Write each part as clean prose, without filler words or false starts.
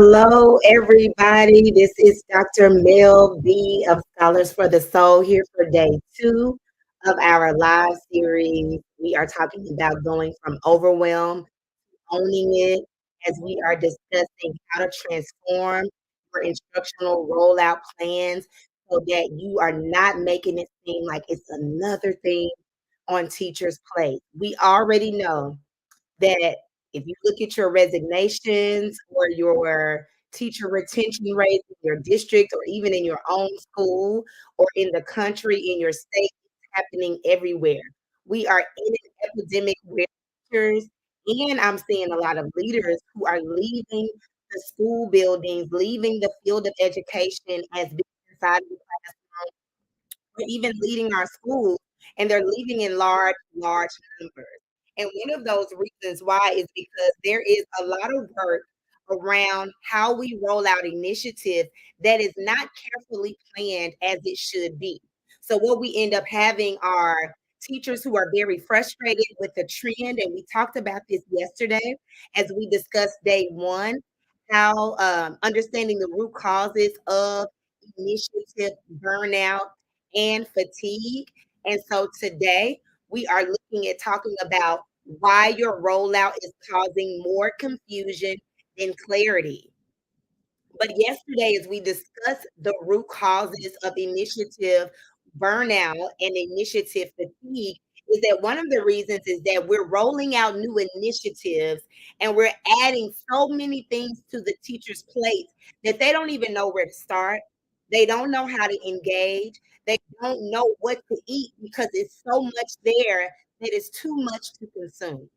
Hello, everybody. This is Dr. Mel B of Scholars for the Soul here for day 2 of our live series. We are talking about going from overwhelm, owning it, as we are discussing how to transform your instructional rollout plans so that you are not making it seem like it's another thing on teachers' plate. We already know that if you look at your resignations or your teacher retention rates in your district or even in your own school or in the country, in your state, it's happening everywhere. We are in an epidemic where teachers, and I'm seeing a lot of leaders who are leaving the school buildings, leaving the field of education as being inside of the classroom, or even leading our schools, and they're leaving in large, large numbers. And one of those reasons why is because there is a lot of work around how we roll out initiatives that is not carefully planned as it should be. So what we end up having are teachers who are very frustrated with the trend, and we talked about this yesterday as we discussed day 1, how understanding the root causes of initiative burnout and fatigue. And so today we are looking at talking about why your rollout is causing more confusion than clarity. But yesterday, as we discussed the root causes of initiative burnout and initiative fatigue, is that one of the reasons is that we're rolling out new initiatives and we're adding so many things to the teacher's plate that they don't even know where to start. They don't know how to engage. They don't know what to eat because it's so much there that is too much to consume.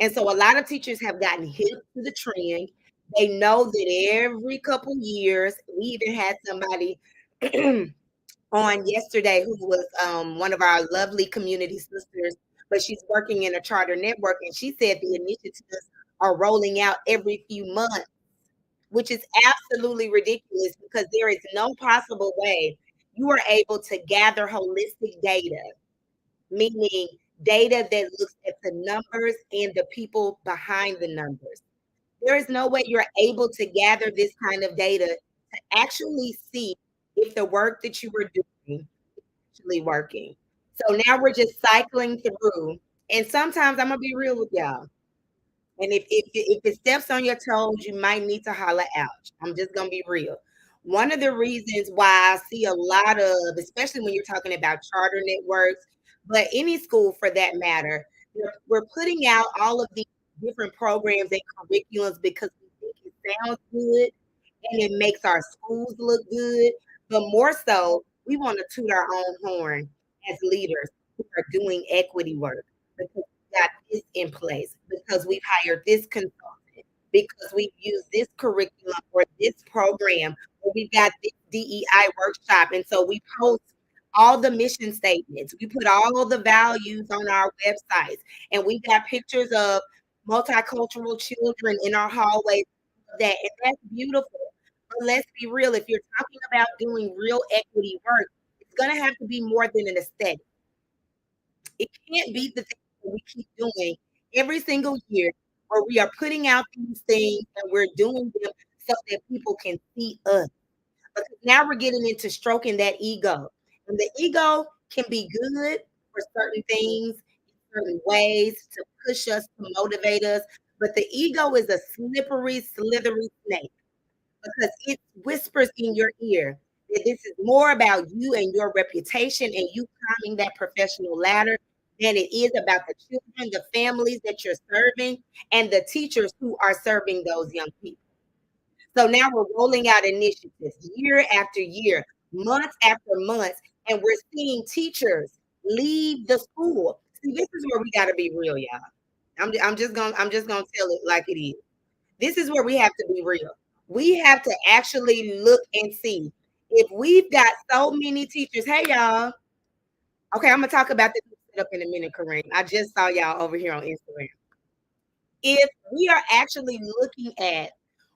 And so a lot of teachers have gotten hip to the trend. They know that every couple years, we even had somebody on yesterday who was one of our lovely community sisters, but she's working in a charter network, and she said the initiatives are rolling out every few months, which is absolutely ridiculous because there is no possible way you are able to gather holistic data, meaning data that looks at the numbers and the people behind the numbers. There is no way you're able to gather this kind of data to actually see if the work that you were doing is actually working. So now we're just cycling through. And sometimes I'm gonna be real with y'all. And if it steps on your toes, you might need to holler out. I'm just gonna be real. One of the reasons why I see a lot of, especially when you're talking about charter networks, but any school for that matter, we're putting out all of these different programs and curriculums because we think it sounds good and it makes our schools look good. But more so, we want to toot our own horn as leaders who are doing equity work because we got this in place, because we've hired this consultant, because we've used this curriculum or this program, or we've got this DEI workshop. And so we post all the mission statements. We put all of the values on our websites, and we got pictures of multicultural children in our hallways. That and that's beautiful. But let's be real, if you're talking about doing real equity work, it's gonna have to be more than an aesthetic. It can't be the thing that we keep doing every single year where we are putting out these things and we're doing them so that people can see us. Because now we're getting into stroking that ego. And the ego can be good for certain things, certain ways to push us, to motivate us. But the ego is a slippery, slithery snake because it whispers in your ear that this is more about you and your reputation and you climbing that professional ladder than it is about the children, the families that you're serving, and the teachers who are serving those young people. So now we're rolling out initiatives year after year, months after months, and we're seeing teachers leave the school. See, this is where we got to be real, y'all. I'm just gonna tell it like it is. This is where we have to be real. We have to actually look and see if we've got so many teachers. Hey, y'all. Okay, I'm gonna talk about this up in a minute, Kareem. I just saw y'all over here on Instagram. If we are actually looking at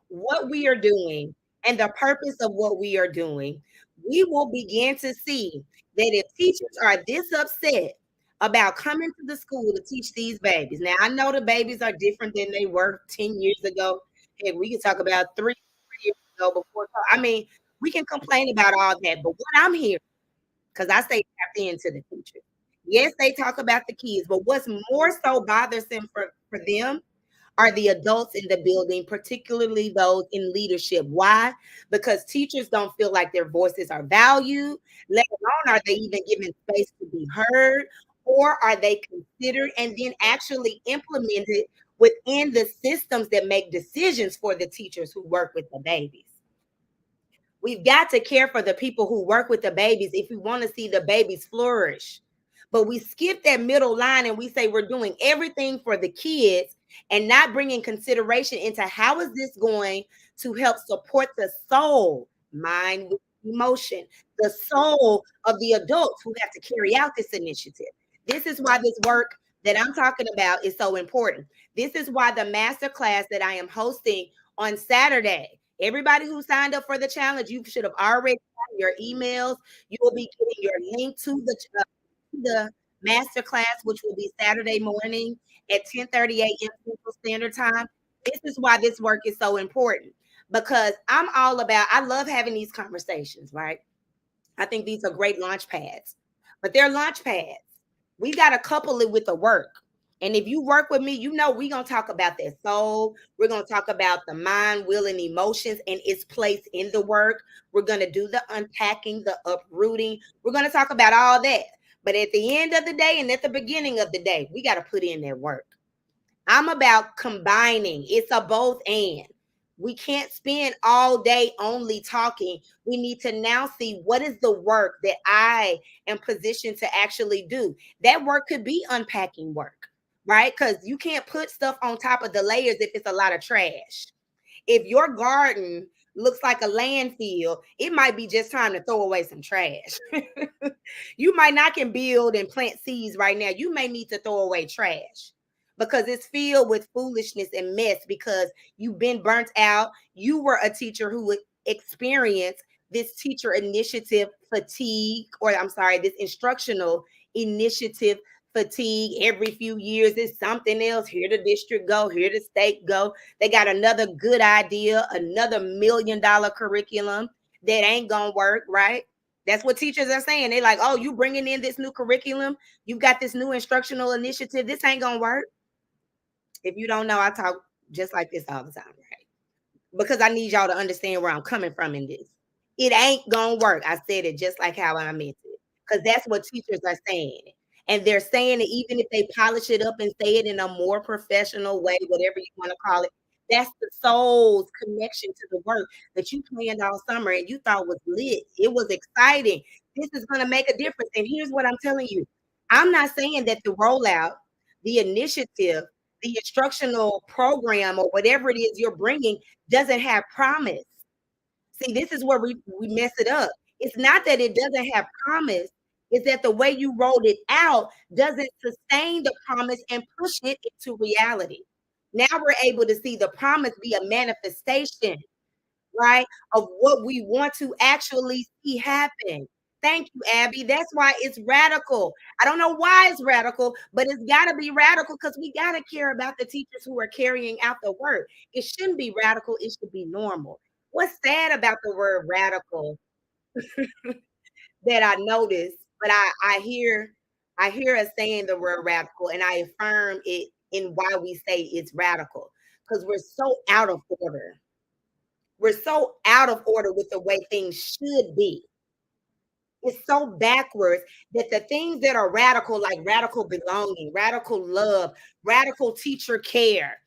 what we are doing and the purpose of what we are doing, we will begin to see that if teachers are this upset about coming to the school to teach these babies. Now, I know the babies are different than they were 10 years ago. And we can talk about 3 years ago before. I mean, we can complain about all that, but what I'm hearing, because I stay tapped into the teachers. Yes, they talk about the kids, but what's more so bothersome for them are the adults in the building, particularly those in leadership. Why? Because teachers don't feel like their voices are valued, let alone are they even given space to be heard, or are they considered and then actually implemented within the systems that make decisions for the teachers who work with the babies. We've got to care for the people who work with the babies if we want to see the babies flourish. But we skip that middle line and we say we're doing everything for the kids and not bringing consideration into how is this going to help support the soul, mind, emotion, the soul of the adults who have to carry out this initiative. This is why this work that I'm talking about is so important. This is why the master class that I am hosting on Saturday, everybody who signed up for the challenge, you should have already gotten your emails. You will be getting your link to the master class, which will be Saturday morning at 10:30 a.m. Central Standard Time. This is why this work is so important, because I love having these conversations, right? I think these are great launch pads, but they're launch pads. We got to couple it with the work. And if you work with me, you know we're going to talk about that soul. We're going to talk about the mind, will, and emotions and its place in the work. We're going to do the unpacking, the uprooting. We're going to talk about all that. But at the end of the day and at the beginning of the day, we got to put in that work. I'm about combining. It's a both and. We can't spend all day only talking. We need to now see what is the work that I am positioned to actually do. That work could be unpacking work, right? Because you can't put stuff on top of the layers if it's a lot of trash. If your garden looks like a landfill, it might be just time to throw away some trash. You might not can build and plant seeds right now. You may need to throw away trash because it's filled with foolishness and mess because you've been burnt out. You were a teacher who would experience this teacher initiative fatigue, or I'm sorry, this instructional initiative fatigue. Every few years is something else. Here the district go, here the state go. They got another good idea, another $1 million curriculum that ain't gonna work, right? That's what teachers are saying. They're like, oh, you bringing in this new curriculum, you got this new instructional initiative, this ain't gonna work. If you don't know, I talk just like this all the time, right? Because I need y'all to understand where I'm coming from in this. It ain't gonna work. I said it just like how I meant it. Because that's what teachers are saying. And they're saying it even if they polish it up and say it in a more professional way, whatever you want to call it. That's the soul's connection to the work that you planned all summer and you thought was lit. It was exciting. This is going to make a difference. And here's what I'm telling you. I'm not saying that the rollout, the initiative, the instructional program, or whatever it is you're bringing doesn't have promise. See, this is where we mess it up. It's not that it doesn't have promise, it's that the way you rolled it out doesn't sustain the promise and push it into reality. Now we're able to see the promise be a manifestation, right, of what we want to actually see happen. Thank you, Abby. That's why it's radical. I don't know why it's radical, but it's got to be radical because we got to care about the teachers who are carrying out the work. It shouldn't be radical, it should be normal. What's sad about the word radical that I notice, but I hear us saying the word radical and I affirm it in why we say it's radical because we're so out of order. We're so out of order with the way things should be. It's so backwards that the things that are radical, like radical belonging, radical love, radical teacher care,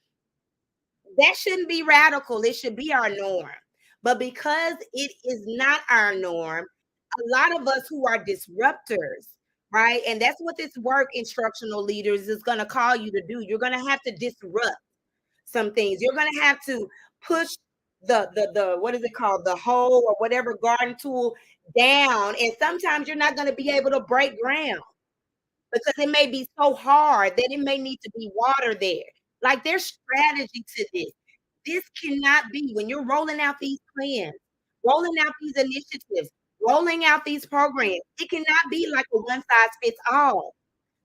that shouldn't be radical. It should be our norm. But because it is not our norm, a lot of us who are disruptors, right? And that's what this work, instructional leaders, is going to call you to do. You're going to have to disrupt some things. You're going to have to push the what is it called, the hoe or whatever garden tool down, and sometimes you're not going to be able to break ground because it may be so hard that it may need to be water there. Like there's strategy to this. This cannot be when you're rolling out these plans, rolling out these initiatives, rolling out these programs. It cannot be like a one size fits all.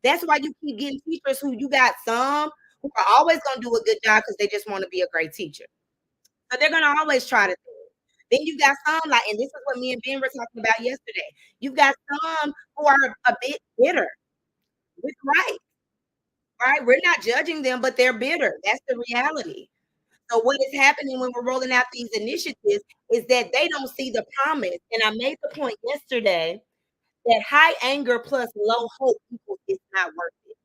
That's why you keep getting teachers who you got some who are always going to do a good job because they just want to be a great teacher. So they're going to always try to. Then you got some like, and this is what me and Ben were talking about yesterday. You've got some who are a bit bitter. It's right, right? We're not judging them, but they're bitter. That's the reality. So what is happening when we're rolling out these initiatives is that they don't see the promise. And I made the point yesterday that high anger plus low hope equals it's not worth it.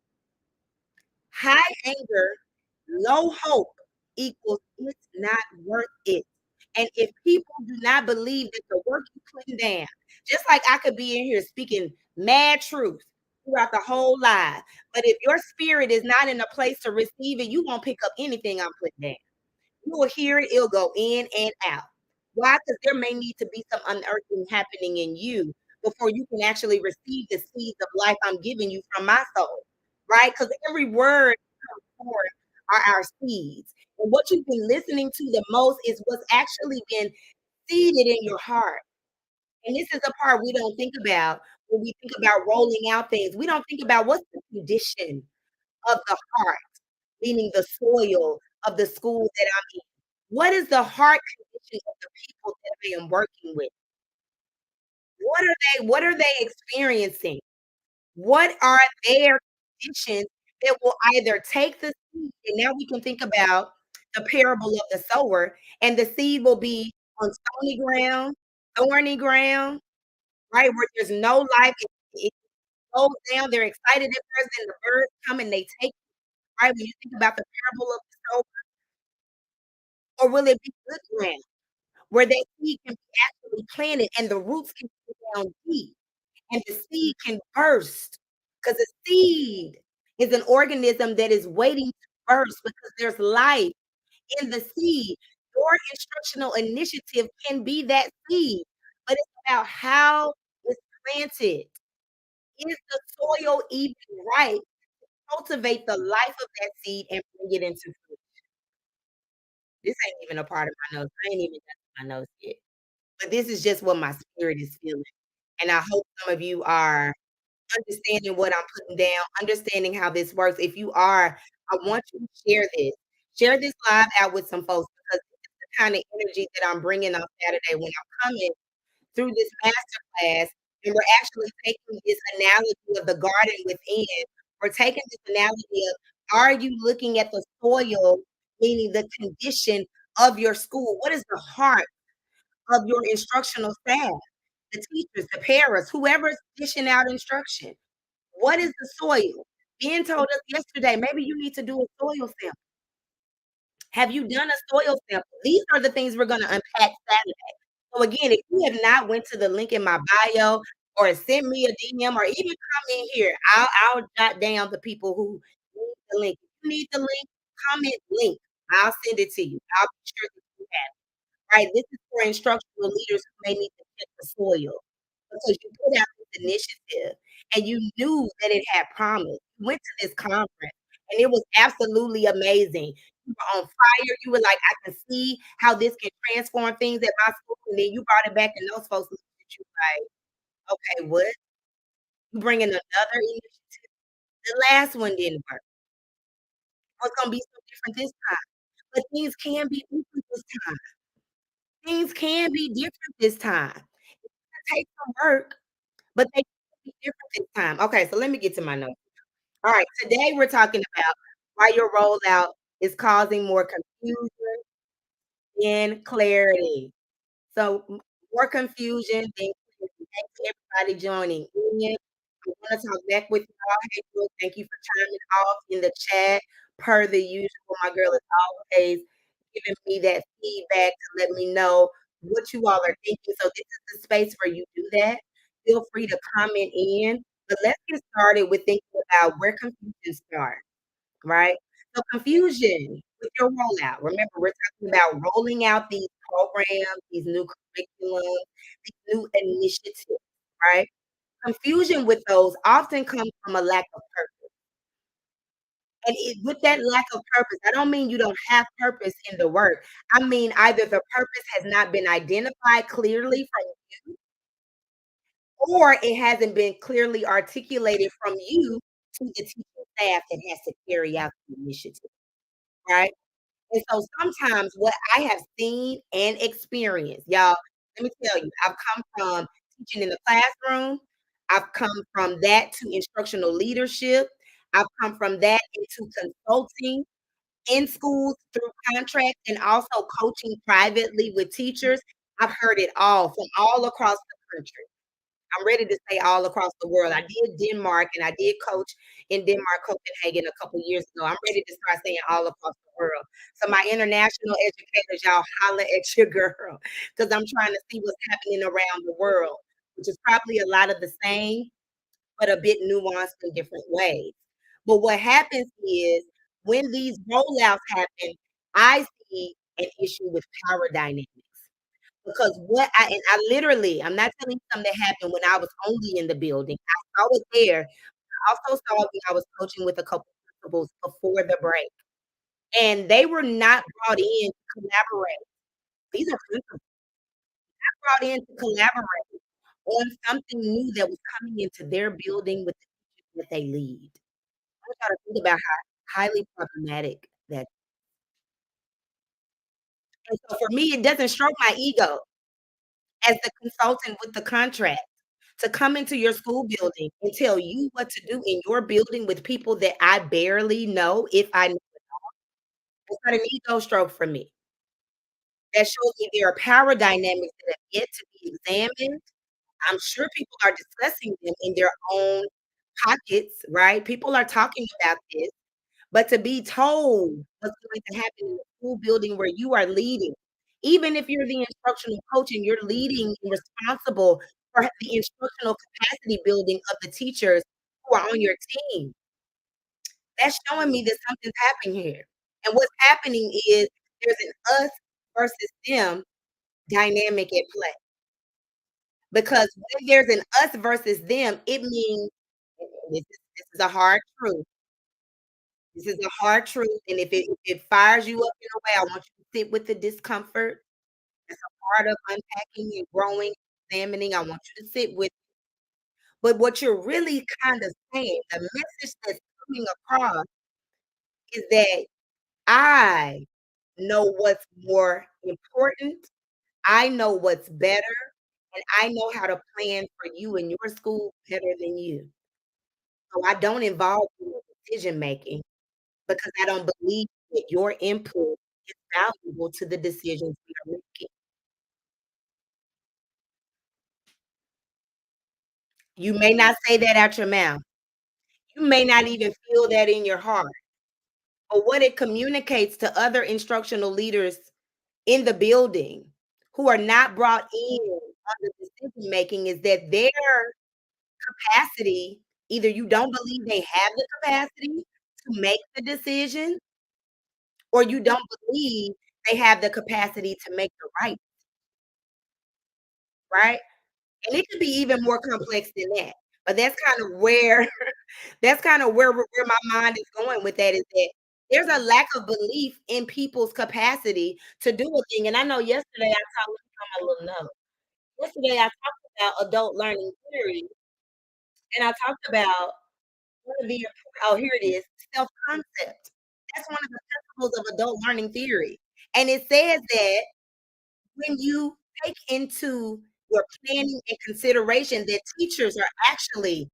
High anger, low hope equals it's not worth it. And if people do not believe that the work you putting down, just like I could be in here speaking mad truth throughout the whole live, but if your spirit is not in a place to receive it, you won't pick up anything I'm putting down. You will hear it, it'll go in and out. Why? Because there may need to be some unearthing happening in you before you can actually receive the seeds of life I'm giving you from my soul, right? Because every word comes forth are our seeds. And what you've been listening to the most is what's actually been seeded in your heart. And this is the part we don't think about when we think about rolling out things. We don't think about what's the condition of the heart, meaning the soil of the school that I'm in. What is the heart condition of the people that I am working with? What are they experiencing? What are their conditions that will either take the seed, and now we can think about the parable of the sower, and the seed will be on stony ground, thorny ground, right? Where there's no life. It goes down. They're excited at first, and the birds come and they take it, right? When you think about the parable of the sower, or will it be good ground where that seed can be actually planted and the roots can go down deep and the seed can burst? Because a seed is an organism that is waiting to burst because there's life in the seed. Your instructional initiative can be that seed, but it's about how it's planted. Is the soil even right? Cultivate the life of that seed and bring it into fruit. This ain't even a part of my notes. I ain't even done my notes yet. But this is just what my spirit is feeling. And I hope some of you are understanding what I'm putting down, understanding how this works. If you are, I want you to share this. Share this live out with some folks because this is the kind of energy that I'm bringing on Saturday when I'm coming through this master class. And we're actually taking this analogy of the garden within. We're taking this analogy of, are you looking at the soil, meaning the condition of your school? What is the heart of your instructional staff, the teachers, the paras, whoever's dishing out instruction? What is the soil? Ben told us yesterday, maybe you need to do a soil sample. Have you done a soil sample? These are the things we're going to unpack Saturday. So again, if you have not went to the link in my bio or send me a DM or even come in here, I'll jot down the people who need the link. If you need the link, comment link. I'll send it to you. I'll be sure that you have it. Right? This is for instructional leaders who may need to check the soil because you put out this initiative and you knew that it had promise. You went to this conference and it was absolutely amazing. You were on fire. You were like, I can see how this can transform things at my school. And then you brought it back, and those folks looked at you like, okay, what? You bringing another initiative? The last one didn't work. What's going to be so different this time? But things can be different this time. Things can be different this time. It's gonna take some work, but they can be different this time. Okay, so let me get to my notes. All right, today we're talking about why your rollout is causing more confusion than clarity. So more confusion than clarity. Thanks to everybody joining in. I want to talk back with y'all. Hey, Brooke, thank you for chiming off in the chat. Per the usual, my girl is always giving me that feedback to let me know what you all are thinking. So this is the space where you do that. Feel free to comment in. But let's get started with thinking about where confusion starts, right? So confusion with your rollout. Remember, we're talking about rolling out these programs, these new curriculums, these new initiatives, right? Confusion with those often comes from a lack of purpose. And with that lack of purpose, I don't mean you don't have purpose in the work. I mean either the purpose has not been identified clearly from you, or it hasn't been clearly articulated from you to the teaching staff that has to carry out the initiative, right? And so sometimes what I have seen and experienced, y'all, let me tell you, I've come from teaching in the classroom. I've come from that to instructional leadership. I've come from that into consulting in schools through contracts and also coaching privately with teachers. I've heard it all from all across the country. I'm ready to say all across the world. I did Denmark and I did coach in Denmark, Copenhagen a couple years ago. I'm ready to start saying all across the world. So my international educators, y'all holla at your girl because I'm trying to see what's happening around the world, which is probably a lot of the same, but a bit nuanced in different ways. But what happens is when these rollouts happen, I see an issue with power dynamics. Because what I and I literally, I'm not telling you something that happened when I was only in the building. I saw it there. I also saw it when I was coaching with a couple principals before the break. And they were not brought in to collaborate. These are principals brought in to collaborate on something new that was coming into their building with the teachers that they lead. I want y'all to think about how highly problematic that. And so for me, it doesn't stroke my ego as the consultant with the contract to come into your school building and tell you what to do in your building with people that I barely know, if I know. It's not an ego stroke for me. That shows me there are power dynamics that have yet to be examined. I'm sure people are discussing them in their own pockets, right? People are talking about this, but to be told what's going to happen in the school building where you are leading, even if you're the instructional coach and you're leading and responsible for the instructional capacity building of the teachers who are on your team, that's showing me that something's happening here. And what's happening is there's an us versus them dynamic at play. Because when there's an us versus them, it means this is a hard truth. This is a hard truth, and if it fires you up in a way, I want you to sit with the discomfort. It's a part of unpacking and growing, examining. I want you to sit with but what you're really kind of saying, the message that's coming across is that I know what's more important, I know what's better, and I know how to plan for you and your school better than you. So I don't involve you in decision making because I don't believe that your input is valuable to the decisions we are making. You may not say that out your mouth. You may not even feel that in your heart. But what it communicates to other instructional leaders in the building who are not brought in on the decision making is that their capacity, either you don't believe they have the capacity to make the decision, or you don't believe they have the capacity to make the right? And it could be even more complex than that. But that's kind of where that's kind of where my mind is going with that is that there's a lack of belief in people's capacity to do a thing. And I know yesterday I talked on my little note. Yesterday I talked about adult learning theory, and I talked about one of the oh here it is, self-concept. That's one of the principles of adult learning theory. And it says that when you take into your planning and consideration that teachers are actually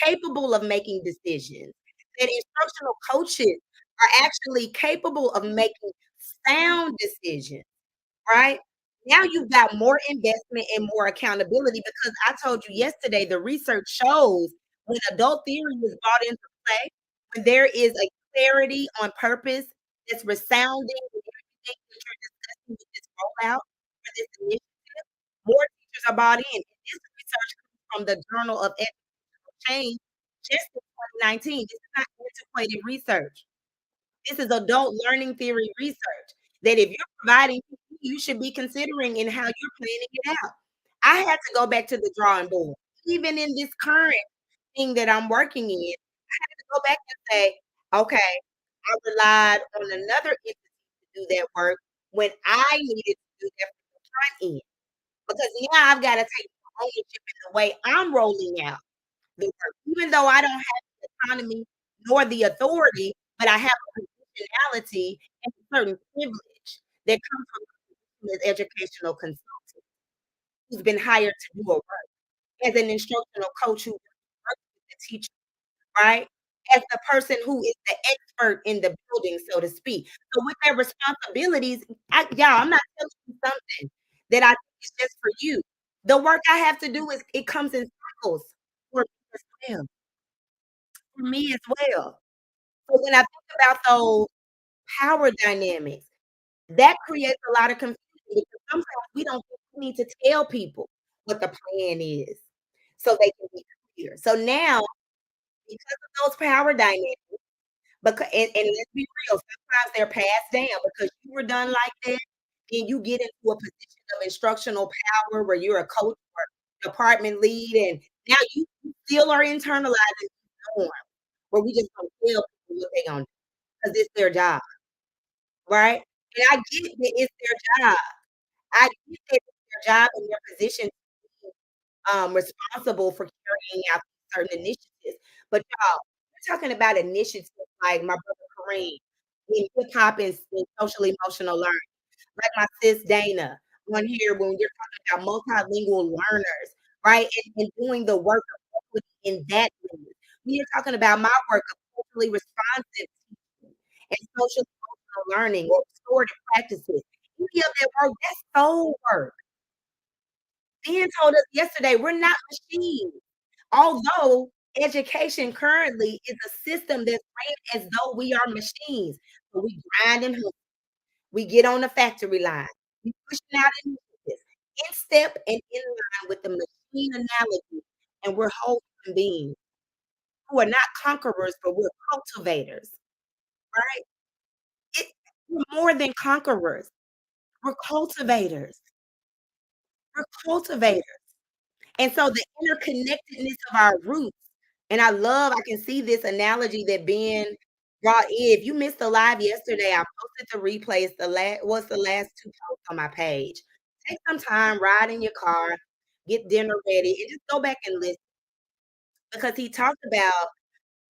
capable of making decisions, that instructional coaches are actually capable of making sound decisions, right? Now you've got more investment and more accountability because I told you yesterday the research shows when adult theory is brought into play, when there is a clarity on purpose that's resounding with everything that you're discussing with this rollout for this initiative, more teachers are bought in. And this research comes from the Journal of Educational Change just in 2019. This is not antiquated research. This is adult learning theory research that if you're providing, you should be considering in how you're planning it out. I had to go back to the drawing board. Even in this current thing that I'm working in, I had to go back and say, okay, I relied on another entity to do that work when I needed to do that from the front end. Because now I've got to take ownership in the way I'm rolling out the work, even though I don't have the autonomy nor the authority, but I have a position intentionality and a certain privilege that comes from an educational consultant who's been hired to do a work, as an instructional coach who works with the teacher, right? As the person who is the expert in the building, so to speak. So with their responsibilities, I'm not telling you something that I think is just for you. The work I have to do is it comes in cycles for me as well. For me as well. So when I think about those power dynamics, that creates a lot of confusion because sometimes we don't think we need to tell people what the plan is so they can be clear. So now, because of those power dynamics, and let's be real, sometimes they're passed down because you were done like that, then you get into a position of instructional power where you're a coach or department lead, and now you still are internalizing the norm where we just don't tell people what they gonna do because it's their job, right? And I get that it's their job. I get that it's their job and their position to be, responsible for carrying out certain initiatives. But y'all, we're talking about initiatives like my brother Kareem in hip hop and social emotional learning, like my sis Dana on here when you're talking about multilingual learners, right? And doing the work of equity in that lens. When you're talking about my work of culturally responsive teaching and social emotional learning or restorative practices. Any of that work, that's soul work. Ben told us yesterday, we're not machines. Although education currently is a system that's ran as though we are machines. So we grind and hustle. We get on the factory line. We pushing out initiatives in step and in line with the machine analogy. And we're whole human beings who are not conquerors, but we're cultivators, right? It, we're more than conquerors. We're cultivators. We're cultivators. And so the interconnectedness of our roots, and I can see this analogy that Ben brought in. If you missed the live yesterday, I posted the replays, what's the last two posts on my page. Take some time, ride in your car, get dinner ready, and just go back and listen because he talked about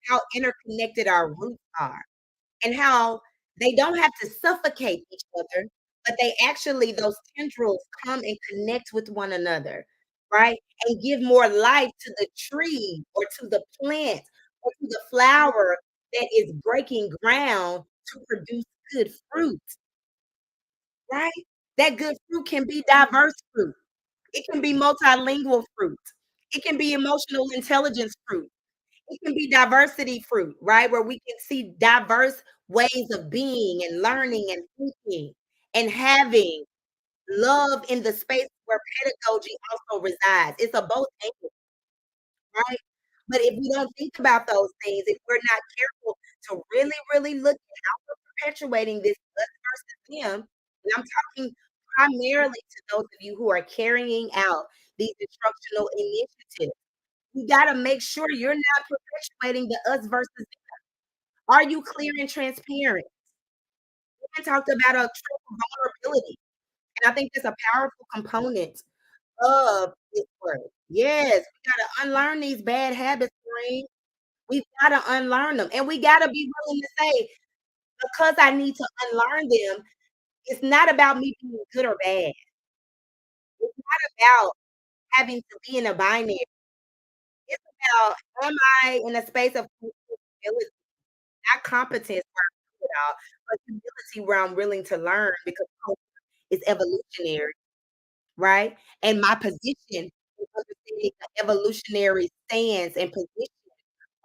how interconnected our roots are and how they don't have to suffocate each other, but they actually those tendrils come and connect with one another, right? And give more life to the tree or to the plant or to the flower that is breaking ground to produce good fruit, right? That good fruit can be diverse fruit. It can be multilingual fruit. It can be emotional intelligence fruit. It can be diversity fruit, right? Where we can see diverse ways of being and learning and thinking and having love in the space where pedagogy also resides. It's a both and, right? But if we don't think about those things, if we're not careful to really, really look at how we're perpetuating this us versus them, and I'm talking primarily to those of you who are carrying out these instructional initiatives, you got to make sure you're not perpetuating the us versus them. Are you clear and transparent? We talked about a true vulnerability, and I think that's a powerful component of this work. Yes, we gotta unlearn these bad habits, Kareem. We gotta unlearn them, and we gotta be willing to say, because I need to unlearn them, it's not about me being good or bad. It's not about having to be in a binary. It's about, am I in a space of humility, not competence where I know it all, but humility where I'm willing to learn because culture is evolutionary, right? And my position is understanding the evolutionary stance and position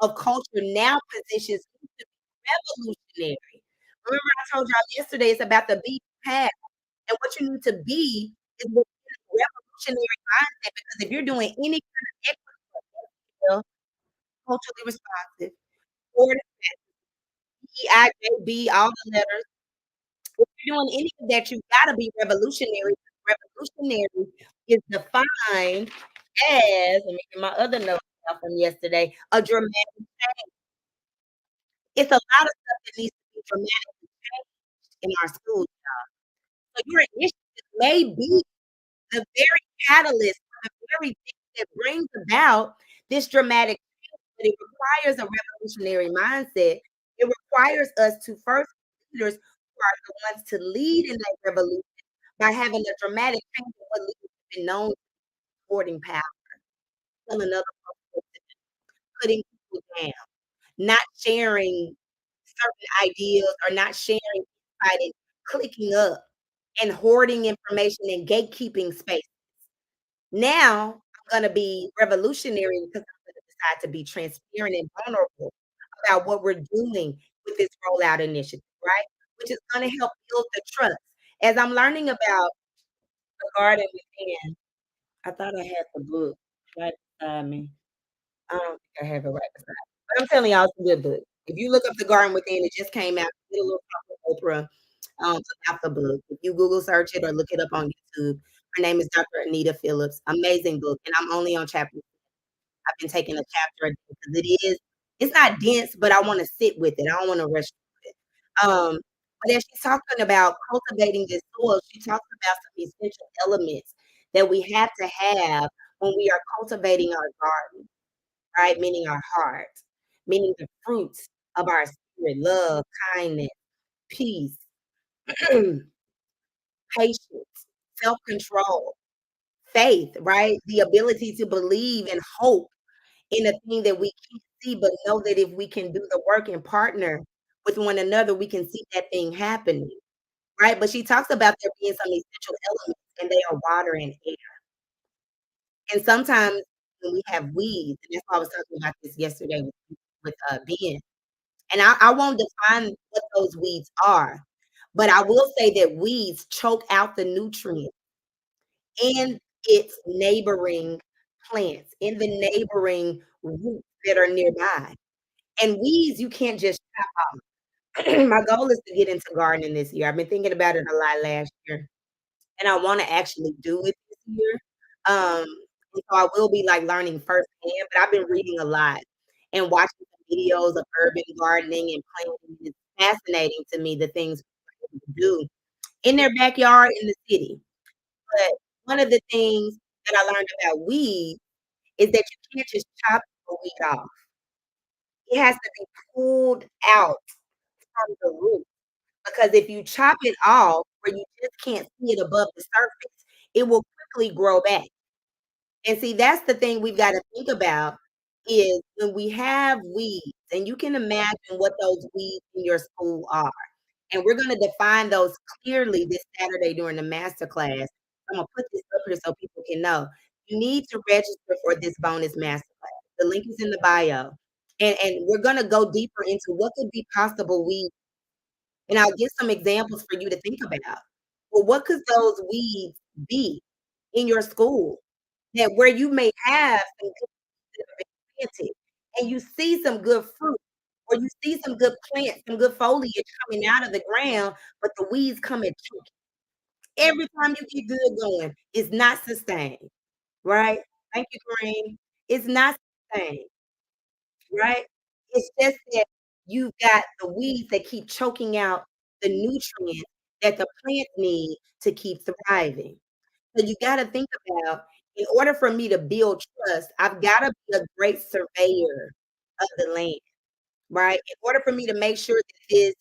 of culture now positions you to be revolutionary. Remember I told y'all yesterday it's about the be path, and what you need to be is within a revolutionary mindset because if you're doing any kind of equity, culturally responsive, or EIJB, all the letters, if you're doing any of that, you gotta be revolutionary. Revolutionary is defined as, let me get my other notes out from yesterday, a dramatic. It's a lot of stuff that needs to be dramatically changed in our schools. So your initiative may be the very catalyst, the very thing that brings about this dramatic change, but it requires a revolutionary mindset. It requires us to first leaders who are the ones to lead in that revolution by having a dramatic change of what leaders have been known for hoarding power, telling other folks, putting people down, not sharing certain ideas or not sharing insight and clicking up and hoarding information and gatekeeping space. Now I'm gonna be revolutionary because I'm gonna decide to be transparent and vulnerable about what we're doing with this rollout initiative, right? Which is gonna help build the trust. As I'm learning about the garden within, I thought I had the book right beside me. I don't think I have it right beside me. But I'm telling y'all, it's a good book. If you look up The Garden Within, it just came out. Did a little talk with Oprah about the book. If you Google search it or look it up on YouTube, her name is Dr. Anita Phillips. Amazing book, and I'm only on chapter. I've been taking a chapter a day because it's not dense, but I wanna sit with it. I don't wanna rush through it. But as she's talking about cultivating this soil, she talks about some essential elements that we have to have when we are cultivating our garden, right? Meaning our heart, meaning the fruits of our spirit, love, kindness, peace, patience, self-control, faith, right? The ability to believe and hope in a thing that we can't see, but know that if we can do the work and partner with one another, we can see that thing happening, right? But she talks about there being some essential elements, and they are water and air. And sometimes when we have weeds, and that's why I was talking about this yesterday with Ben, and I won't define what those weeds are, but I will say that weeds choke out the nutrients in its neighboring plants, in the neighboring roots that are nearby. And weeds, you can't just chop off. My goal is to get into gardening this year. I've been thinking about it a lot last year, and I wanna actually do it this year. And so I will be, like, learning firsthand, but I've been reading a lot and watching some videos of urban gardening and planting. It's fascinating to me the things people do in their backyard in the city. But one of the things that I learned about weeds is that you can't just chop a weed off. It has to be pulled out from the root, because if you chop it off where you just can't see it above the surface, it will quickly grow back. And see, that's the thing we've gotta think about is when we have weeds, and you can imagine what those weeds in your school are, and we're gonna define those clearly this Saturday during the master class. I'm gonna put this up here so people can know. You need to register for this bonus master class. The link is in the bio. And we're gonna go deeper into what could be possible weeds, and I'll give some examples for you to think about. Well, what could those weeds be in your school that where you may have some good seeds that have been planted and you see some good fruit or you see some good plants, some good foliage coming out of the ground, but the weeds come and choke it. Every time you get good going, it's not sustained, right? Thank you, Green. It's not sustained, right? It's just that you've got the weeds that keep choking out the nutrients that the plants need to keep thriving. So you gotta think about, in order for me to build trust, I've gotta be a great surveyor of the land, right? In order for me to make sure that this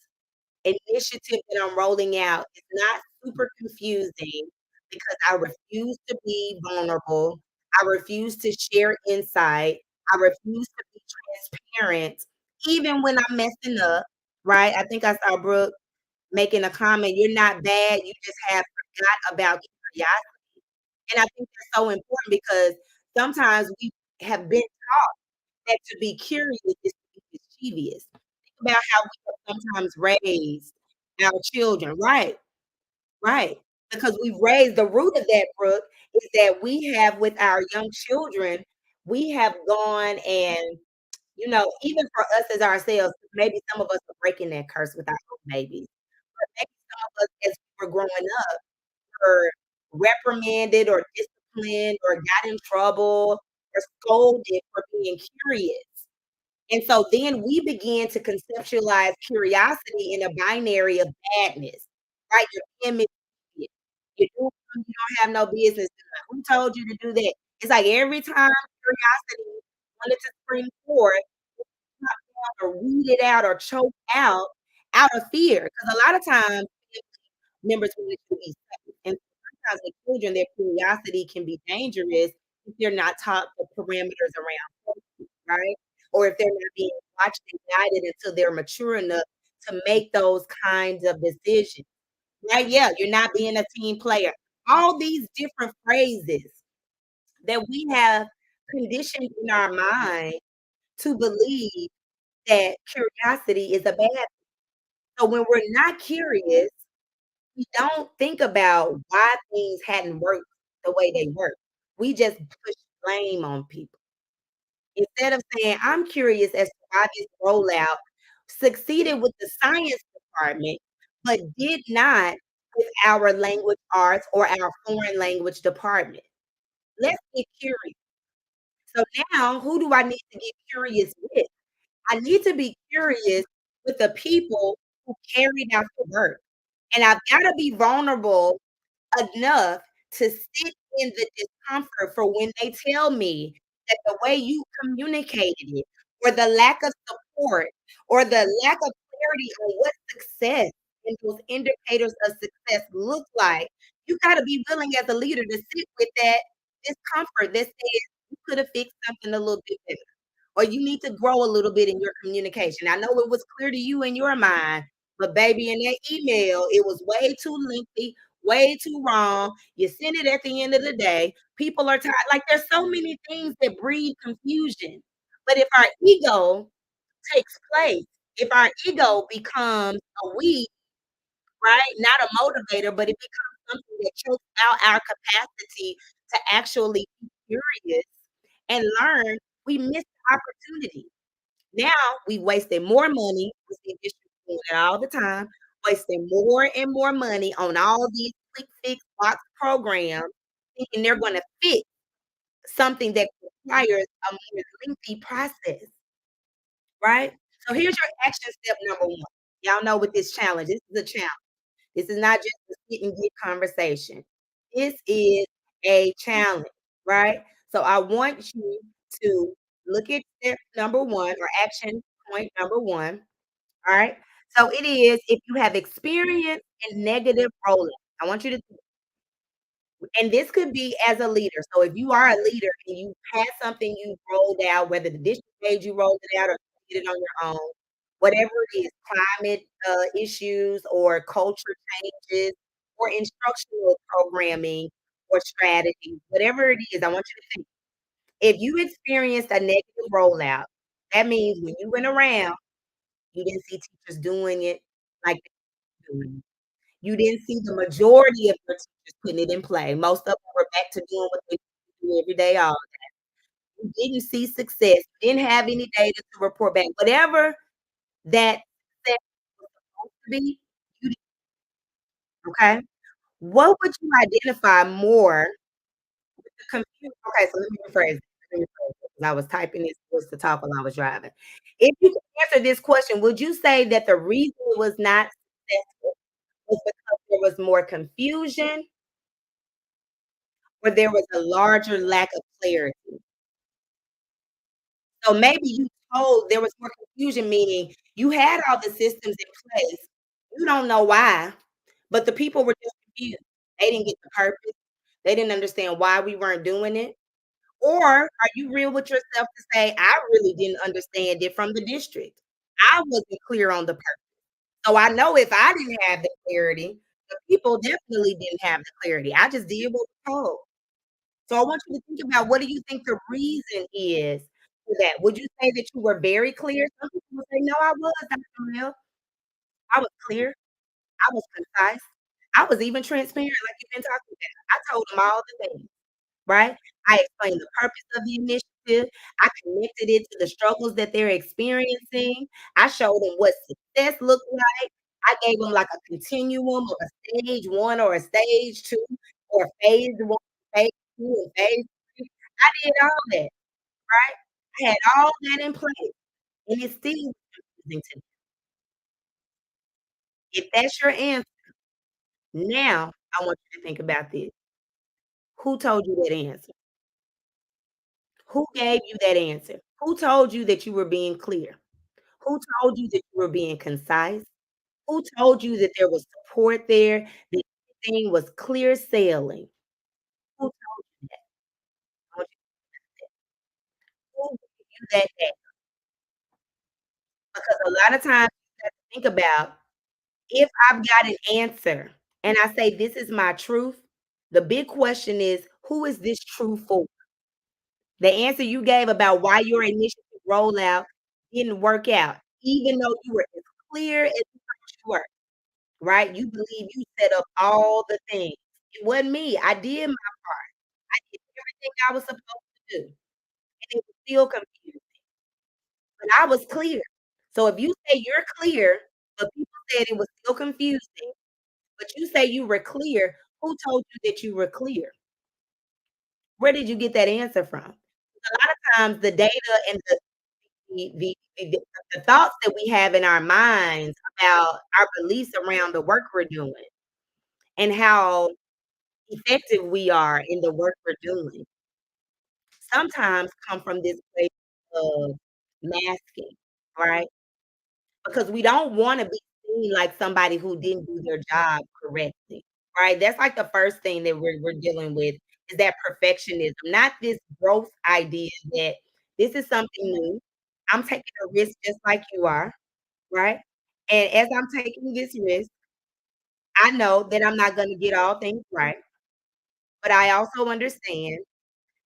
initiative that I'm rolling out is not super confusing, because I refuse to be vulnerable. I refuse to share insight. I refuse to be transparent, even when I'm messing up, right? I think I saw Brooke making a comment, "You're not bad, you just have forgot about curiosity." And I think that's so important because sometimes we have been taught that to be curious is to be mischievous. Think about how we have sometimes raised our children. Right, right. Because we've raised the root of that, Brooke, is that we have with our young children, we have gone and, even for us as ourselves, maybe some of us are breaking that curse with our own babies. But maybe some of us as we were growing up were reprimanded or disciplined or got in trouble or scolded for being curious. And so then we began to conceptualize curiosity in a binary of badness, right? You're being mischievous. You're doing something you don't have no business doing. Who told you to do that? It's like every time curiosity wanted to spring forth, it's not going to weed it out or choke out. out of fear, because a lot of times members want to be safe, and sometimes with children, their curiosity can be dangerous if they're not taught the parameters around safety, right? Or if they're not being watched and guided until they're mature enough to make those kinds of decisions, right? Yeah, you're not being a team player. All these different phrases that we have conditioned in our mind to believe that curiosity is a bad. So when we're not curious, we don't think about why things hadn't worked the way they worked. We just push blame on people. Instead of saying, I'm curious as to why this rollout succeeded with the science department, but did not with our language arts or our foreign language department. Let's get curious. So now, who do I need to get curious with? I need to be curious with the people who carried out the work. And I've got to be vulnerable enough to sit in the discomfort for when they tell me that the way you communicated it, or the lack of support, or the lack of clarity on what success and those indicators of success look like, you gotta be willing as a leader to sit with that discomfort that says you could have fixed something a little bit better, or you need to grow a little bit in your communication. I know it was clear to you in your mind, but baby, in that email, it was way too lengthy, way too wrong. You send it at the end of the day. People are tired. Like there's so many things that breed confusion. But if our ego takes place, if our ego becomes a we, right? Not a motivator, but it becomes something that chokes out our capacity to actually be curious and learn, we miss the opportunity. Now we wasted more money. We see districts doing it all the time, wasting more and more money on all these quick fix box programs, thinking they're gonna fix something that requires a more lengthy process, right? So here's your action step number 1. Y'all know with this challenge, this is a challenge. This is not just a sit and get conversation. This is a challenge, right? So I want you to look at step number 1 or action point number 1. All right. So it is if you have experience in negative rollout. I want you to, and this could be as a leader. So if you are a leader and you had something you rolled out, whether the district made you roll it out or you did it on your own, whatever it is, climate issues or culture changes or instructional programming or strategy, whatever it is, I want you to think. If you experienced a negative rollout, that means when you went around, you didn't see teachers doing it like they're doing it. You didn't see the majority of your teachers putting it in play. Most of them were back to doing what they do every day all. You didn't see success, didn't have any data to report back. Whatever that success was supposed to be, you didn't, okay? What would you identify more with the okay, so let me rephrase it. Let me rephrase it, 'cause I was typing this was to talk while I was driving. If you could answer this question, would you say that the reason it was not successful was because there was more confusion or there was a larger lack of clarity? So maybe you told there was more confusion, meaning you had all the systems in place. You don't know why, but the people were just confused. They didn't get the purpose. They didn't understand why we weren't doing it. Or are you real with yourself to say, I really didn't understand it from the district. I wasn't clear on the purpose. So I know if I didn't have the clarity, the people definitely didn't have the clarity. I just did what was told. So I want you to think about what do you think the reason is for that? Would you say that you were very clear? Some people will say, "No, I was, Dr. Mel. I was clear. I was concise. I was even transparent like you've been talking about. I told them all the things." Right? I explained the purpose of the initiative. I connected it to the struggles that they're experiencing. I showed them what success looked like. I gave them like a continuum of a stage 1 or a stage 2 or phase 1, phase 2, and phase 3. I did all that, right? I had all that in place, and it's still confusing to me. If that's your answer, now I want you to think about this. Who told you that answer? Who gave you that answer? Who told you that you were being clear? Who told you that you were being concise? Who told you that there was support there, that everything was clear sailing? Who told you that? I want you to gave you that day? Because a lot of times you have to think about, if I've got an answer and I say, "This is my truth," the big question is, who is this true for? The answer you gave about why your initiative rollout didn't work out, even though you were as clear as you thought you were, right? You believe you set up all the things. It wasn't me. I did my part. I did everything I was supposed to do, and it was still confusing, but I was clear. So if you say you're clear, but people said it was still confusing, but you say you were clear, who told you that you were clear? Where did you get that answer from? A lot of times the data and the the the the thoughts that we have in our minds about our beliefs around the work we're doing and how effective we are in the work we're doing sometimes come from this place of masking, right? Because we don't wanna be seen like somebody who didn't do their job correctly, right? That's like the first thing that we're dealing with is that perfectionism, not this growth idea that this is something new. I'm taking a risk just like you are, right? And as I'm taking this risk, I know that I'm not gonna get all things right, but I also understand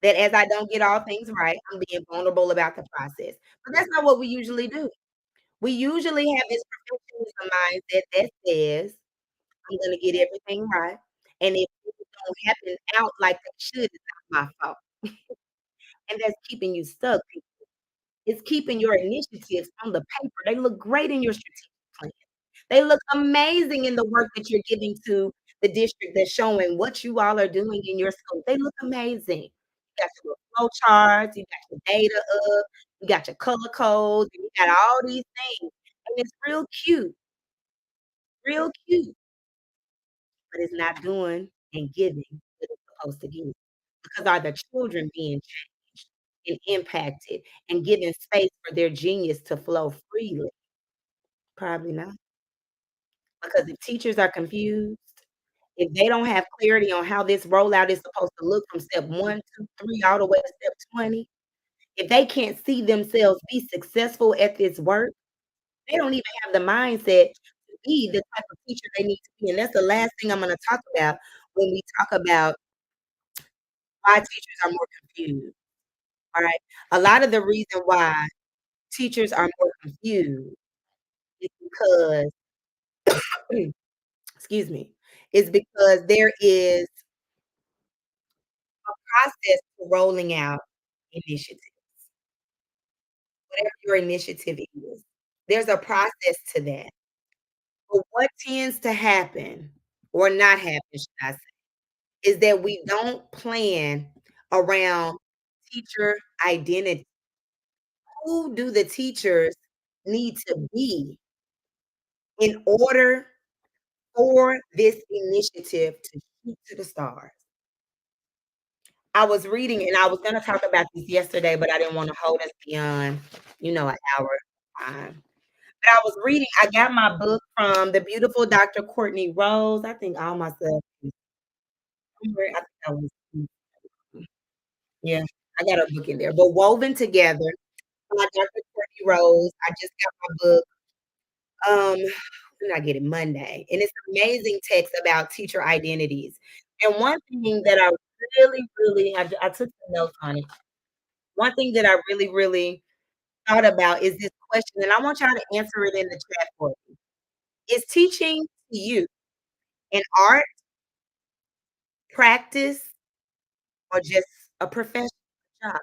that as I don't get all things right, I'm being vulnerable about the process. But that's not what we usually do. We usually have this perfectionism mindset that says, "I'm gonna get everything right, and if things don't happen out like they should, it's not my fault." And that's keeping you stuck. It's keeping your initiatives on the paper. They look great in your strategic plan. They look amazing in the work that you're giving to the district that's showing what you all are doing in your school. They look amazing. You got your little flow charts, you got your data up, you got your color codes, and you got all these things. And it's real cute, but it's not doing and giving what it's supposed to give. Because are the children being changed and impacted and given space for their genius to flow freely? Probably not. Because if teachers are confused, if they don't have clarity on how this rollout is supposed to look from step 1, 2, 3, all the way to step 20, if they can't see themselves be successful at this work, they don't even have the mindset to be the type of teacher they need to be, and that's the last thing I'm gonna talk about when we talk about why teachers are more confused, alright? A lot of the reason why teachers are more confused is because excuse me, is because there is process to rolling out initiative, whatever your initiative is. There's a process to that. But what tends to happen, or not happen, should I say, is that we don't plan around teacher identity. Who do the teachers need to be in order for this initiative to shoot to the stars? I was reading, and I was gonna talk about this yesterday, but I didn't wanna hold us beyond, an hour time. But I was reading I got my book from the beautiful Dr. Courtney Rose. I think all my stuff is somewhere. I think I was yeah, I got a book in there. But Woven Together by Dr. Courtney Rose. I just got my book, when did I get it? Monday, and it's an amazing text about teacher identities. And one thing that I really I took some notes on it. One thing that I really thought about is this question, and I want y'all to answer it in the chat for me. Is teaching to you an art, practice, or just a professional job?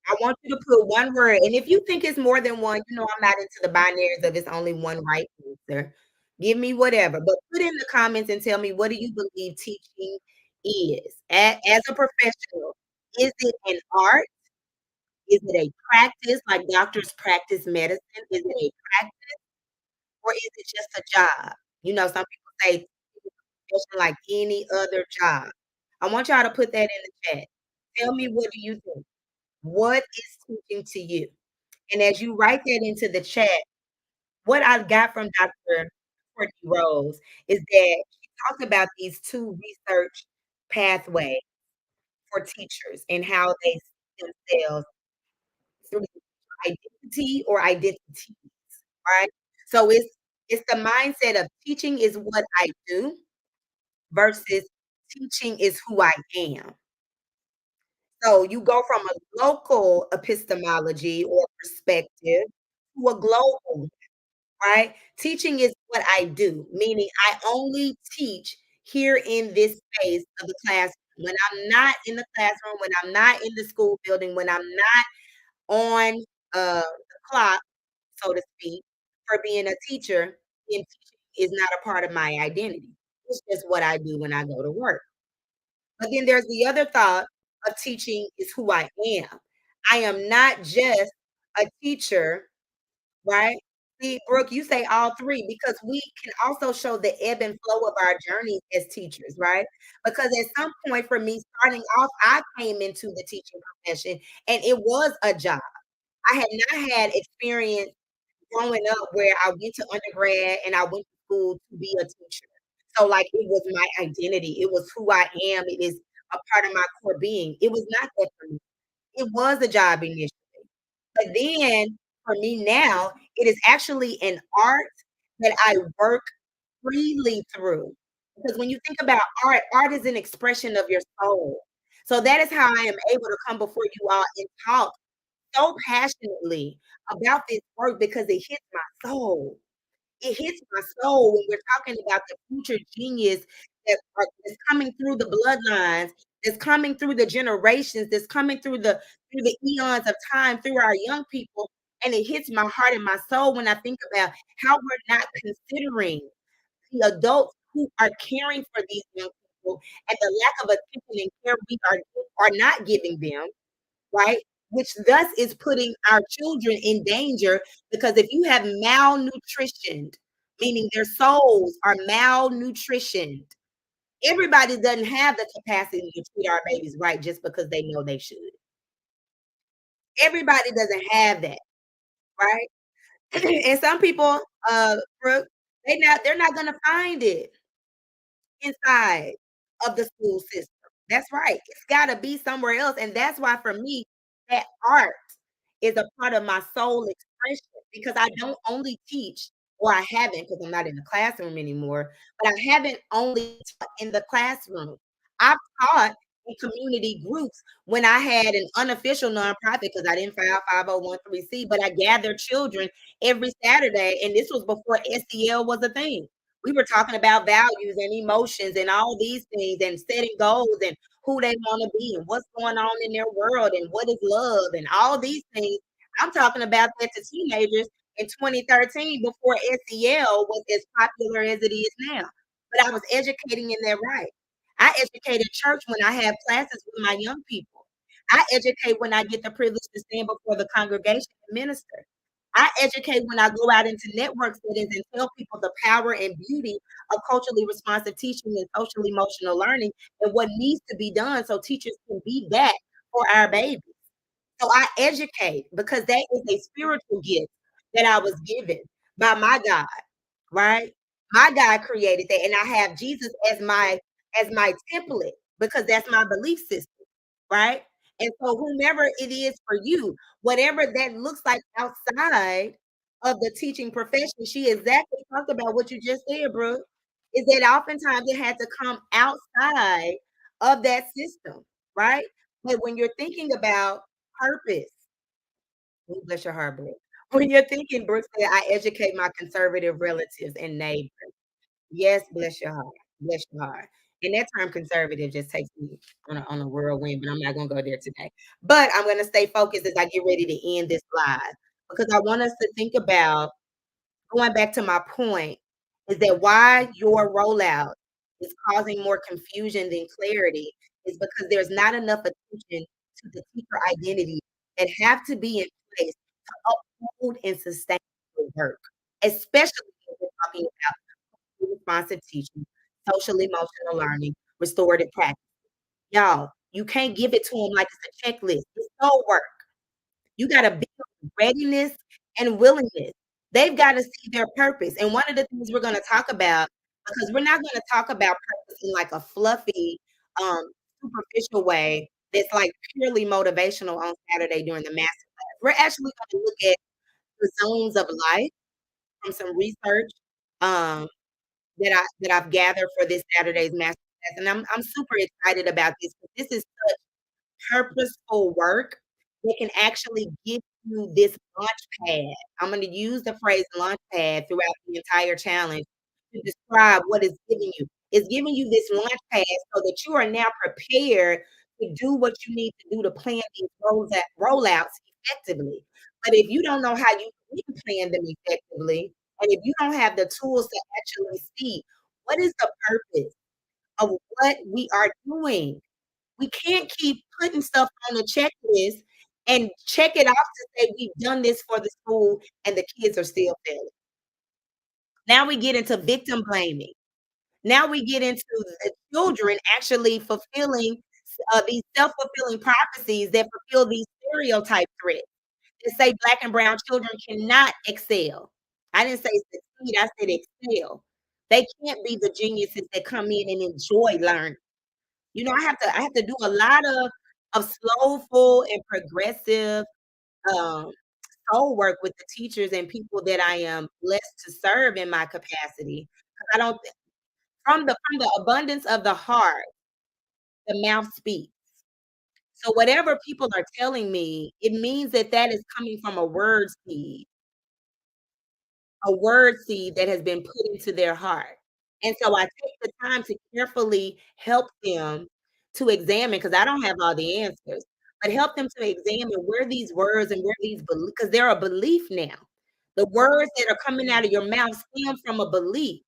I want you to put one word, and if you think it's more than one, I'm not into the binaries of it's only one right answer. Give me whatever, but put in the comments and tell me, what do you believe teaching is? As a professional, is it an art? Is it a practice like doctors practice medicine? Is it a practice, or is it just a job? Some people say profession like any other job. I want y'all to put that in the chat. Tell me, what do you think? What is teaching to you? And as you write that into the chat, what I got from Dr. Courtney Rose, is that she talks about these 2 research pathways for teachers and how they see themselves through identity or identities, right? So it's the mindset of teaching is what I do versus teaching is who I am. So you go from a local epistemology or perspective to a global, right? Teaching is what I do, meaning I only teach here in this space of the classroom. When I'm not in the classroom, when I'm not in the school building, when I'm not on the clock, so to speak, for being a teacher, then teaching is not a part of my identity. It's just what I do when I go to work. But then there's the other thought of teaching is who I am. I am not just a teacher, right? See, Brooke, you say all three because we can also show the ebb and flow of our journey as teachers, right? Because at some point for me starting off, I came into the teaching profession and it was a job. I had not had experience growing up where I went to undergrad and I went to school to be a teacher. So like it was my identity. It was who I am. It is a part of my core being. It was not that for me. It was a job initially. But then for me now, it is actually an art that I work freely through. Because when you think about art, art is an expression of your soul. So that is how I am able to come before you all and talk so passionately about this work because it hits my soul. It hits my soul when we're talking about the future genius that's coming through the bloodlines, that's coming through the generations, that's coming through the eons of time, through our young people, and it hits my heart and my soul when I think about how we're not considering the adults who are caring for these young people and the lack of attention and care we are not giving them, right? Which thus is putting our children in danger because if you have malnutrition, meaning their souls are malnutritioned, everybody doesn't have the capacity to treat our babies right just because they know they should. Everybody doesn't have that, right? And some people, Brooke, they're not gonna find it inside of the school system. That's right. It's gotta be somewhere else. And that's why for me, that art is a part of my soul expression because I don't only teach, or I haven't because I'm not in the classroom anymore, but I haven't only taught in the classroom. I've taught in community groups when I had an unofficial nonprofit because I didn't file 5013C, but I gathered children every Saturday. And this was before SEL was a thing. We were talking about values and emotions and all these things and setting goals and who they want to be and what's going on in their world and what is love and all these things. I'm talking about that to teenagers in 2013 before SEL was as popular as it is now. But I was educating in that right. I educate at church when I have classes with my young people. I educate when I get the privilege to stand before the congregation and minister. I educate when I go out into network settings and tell people the power and beauty of culturally responsive teaching and social emotional learning and what needs to be done so teachers can be that for our babies. So I educate because that is a spiritual gift that I was given by my God, right? My God created that, and I have Jesus as my template because that's my belief system, right? And so whomever it is for you, whatever that looks like outside of the teaching profession, she exactly talked about what you just said, Brooke, is that oftentimes it had to come outside of that system, right? But when you're thinking about purpose, oh, bless your heart, Brooke. When you're thinking, Brooke said, I educate my conservative relatives and neighbors. Yes, bless your heart. Bless your heart. And that term conservative just takes me on a whirlwind, but I'm not gonna go there today. But I'm gonna stay focused as I get ready to end this live because I want us to think about going back to my point is that why your rollout is causing more confusion than clarity is because there's not enough attention to the teacher identity that have to be in place to uphold and sustain the work, especially when we're talking about responsive teaching, social emotional learning, restorative practice. Y'all, you can't give it to them like it's a checklist. It's soul work. You got to build readiness and willingness. They've got to see their purpose. And one of the things we're going to talk about, because we're not going to talk about purpose in like a fluffy, um, superficial way that's like purely motivational on Saturday during the master class. We're actually going to look at the zones of life from some research um, that I've gathered for this Saturday's master class, and I'm super excited about this. This is purposeful work that can actually give you this launch pad. I'm going to use the phrase launch pad throughout the entire challenge to describe what it's giving you. It's giving you this launch pad so that you are now prepared to do what you need to do to plan these rollouts effectively. But if you don't know how you can plan them effectively, and if you don't have the tools to actually see what is the purpose of what we are doing, we can't keep putting stuff on the checklist and check it off to say we've done this for the school and the kids are still failing. Now we get into victim blaming. Now we get into the children actually fulfilling these self-fulfilling prophecies that fulfill these stereotype threats that say Black and brown children cannot excel. I didn't say succeed, I said excel. They can't be the geniuses that come in and enjoy learning. You know, I have to do a lot of slowful and progressive um soul work with the teachers and people that I am blessed to serve in my capacity. 'Cause I don't from the abundance of the heart, the mouth speaks. So whatever people are telling me, it means that that is coming from a word seed that has been put into their heart. And so I take the time to carefully help them to examine, because I don't have all the answers, but help them to examine where these words and where these beliefs, because they're a belief now. The words that are coming out of your mouth stem from a belief.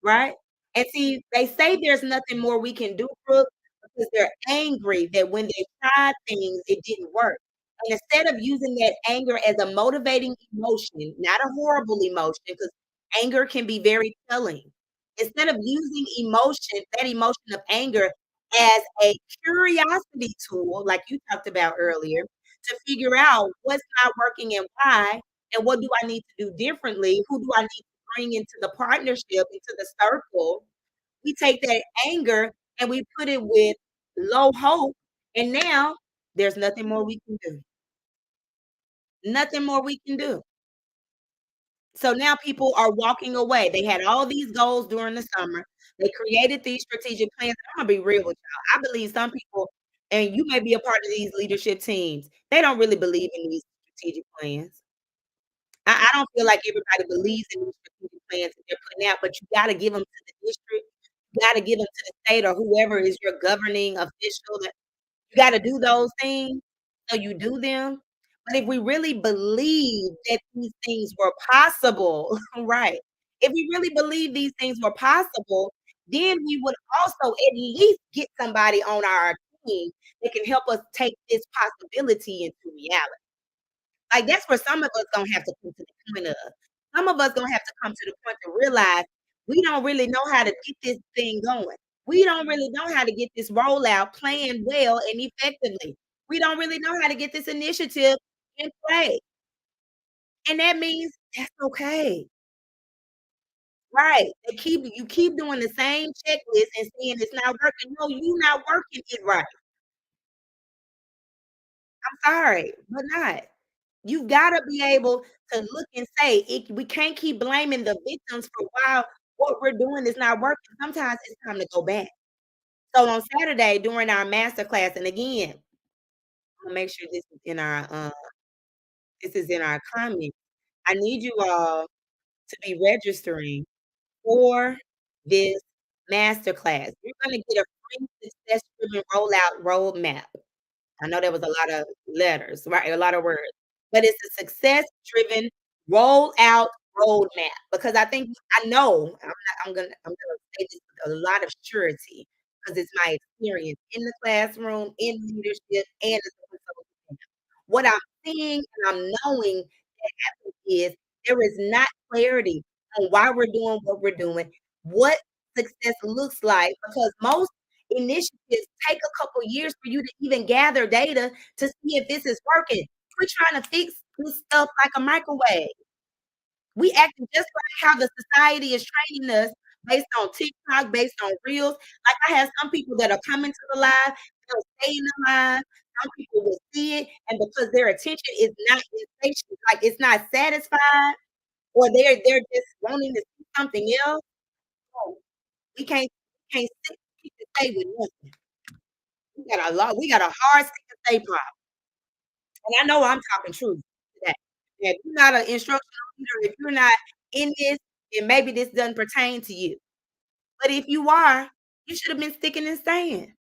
Right? And see, they say there's nothing more we can do, Brooke, because they're angry that when they tried things, it didn't work. And instead of using that anger as a motivating emotion, not a horrible emotion, because anger can be very telling. Instead of using that emotion of anger as a curiosity tool, like you talked about earlier, to figure out what's not working and why, and what do I need to do differently? Who do I need bring into the partnership, into the circle, we take that anger and we put it with low hope, and now there's nothing more we can do. Nothing more we can do. So now people are walking away. They had all these goals during the summer. They created these strategic plans. I'm gonna be real with y'all. I believe some people, and you may be a part of these leadership teams, they don't really believe in these strategic plans. I don't feel like everybody believes in these strategic plans that they're putting out, but you gotta give them to the district, you gotta give them to the state or whoever is your governing official that you gotta do those things, so you do them. But if we really believe that these things were possible, right? If we really believe these things were possible, then we would also at least get somebody on our team that can help us take this possibility into reality. Like, that's where some of us gonna have to come to the point of. Some of us gonna have to come to the point to realize we don't really know how to get this thing going. We don't really know how to get this rollout planned well and effectively. We don't really know how to get this initiative in play. And that means that's okay. Right. You keep doing the same checklist and saying it's not working. No, you not working it right. I'm sorry, but not. You've gotta be able to look and say, we can't keep blaming the victims for why what we're doing is not working. Sometimes it's time to go back. So on Saturday during our master class, and again, I'll make sure this is in our comments. I need you all to be registering for this master class. You're gonna get a free success-driven rollout roadmap. I know there was a lot of letters, right? A lot of words, but it's a success-driven roll-out roadmap because I know I'm gonna say this with a lot of surety because it's my experience in the classroom, in leadership, and as a consultant. What I'm seeing and I'm knowing that happens is there is not clarity on why we're doing what we're doing, what success looks like, because most initiatives take a couple years for you to even gather data to see if this is working. We're trying to fix this stuff like a microwave. We acting just like how the society is training us based on TikTok, based on Reels. Like, I have some people that are coming to the live, they'll stay in the live, some people will see it, and because their attention is not insatiable, like, it's not satisfied, or they're just wanting to see something else, oh, we can't sit to stay with nothing. We got a hard stick to stay problem, and I know I'm talking truth today. If you're not an instructional leader, if you're not in this, then maybe this doesn't pertain to you. But if you are, you should have been sticking and staying.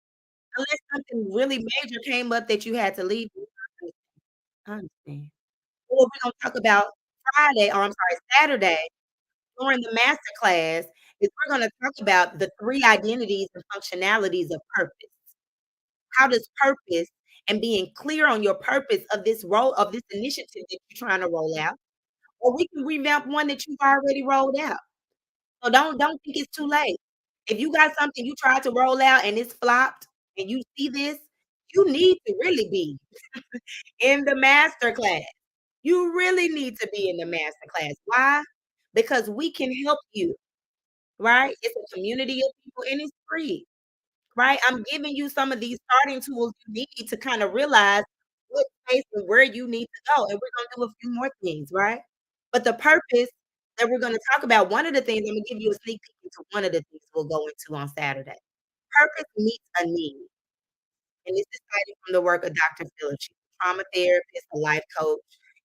Unless something really major came up that you had to leave. I understand. What we're gonna talk about Friday, or I'm sorry, Saturday during the master class is we're gonna talk about the 3 identities and functionalities of purpose. How does purpose and being clear on your purpose of this initiative that you're trying to roll out, or we can revamp one that you've already rolled out. So don't think it's too late. If you got something you tried to roll out and it's flopped and you see this, you need to really be in the master class. You really need to be in the master class. Why? Because we can help you, right? It's a community of people and it's free. Right? I'm giving you some of these starting tools you need to kind of realize what space and where you need to go, and we're gonna do a few more things, right? But the purpose that we're gonna talk about, one of the things I'm gonna give you a sneak peek into one of the things we'll go into on Saturday. Purpose meets a need, and this is cited from the work of Dr. Phillips. She's a trauma therapist, a life coach,